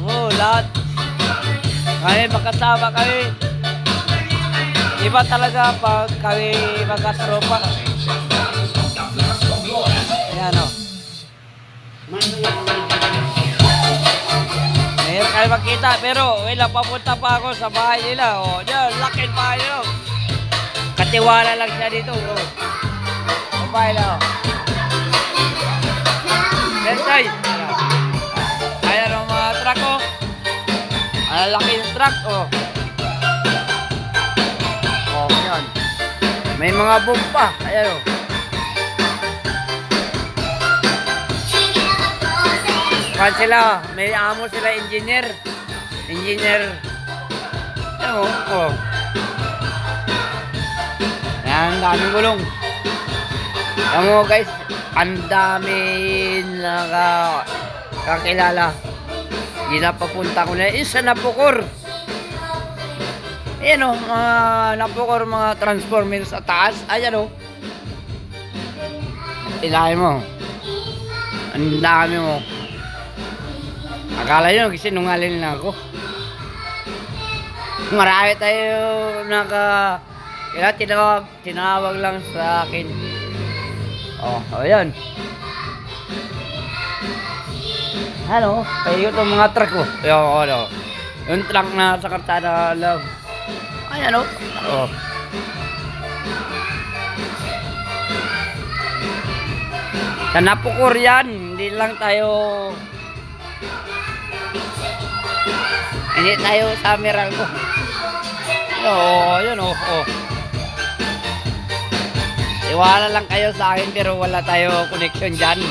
Oo, lahat. Kami magkasama kami. Iba talaga pag kami magkatropa. Ayan o. Ngayon kayo magkita, pero wala, papunta pa ako sa bahay nila. O, dyan, laking bahay nila. Katiwala lang siya dito. O. Babae lang. Bentay. Ayan o mga truck o. Ang laking truck o. O, yan. May mga boom pa. Ayan o. Kan sila, may amo sila engineer. Engineer. Ayan o. O. Ayan, daming gulong. Ayan mo guys, ang dami nakakilala. Hindi na papunta ko na. Isa na Napocor. Ayan o, mga Napocor, mga transformers sa taas. Ayan o. Ilahin mo. Ang dami mo. Akala nyo, sinungaling lang ako. Marami tayo tinawag lang sa akin. Oh, ayan. Ano? Kayo itong mga truck ko. Ano? Yung truck na sa kartada lang. Ayan o. Oh. Sa Napocor yan. Hindi lang tayo... Hindi tayo sa Meralco. Oo, yun o. Oh. Iwala lang kayo sa akin pero wala tayo connection dyan.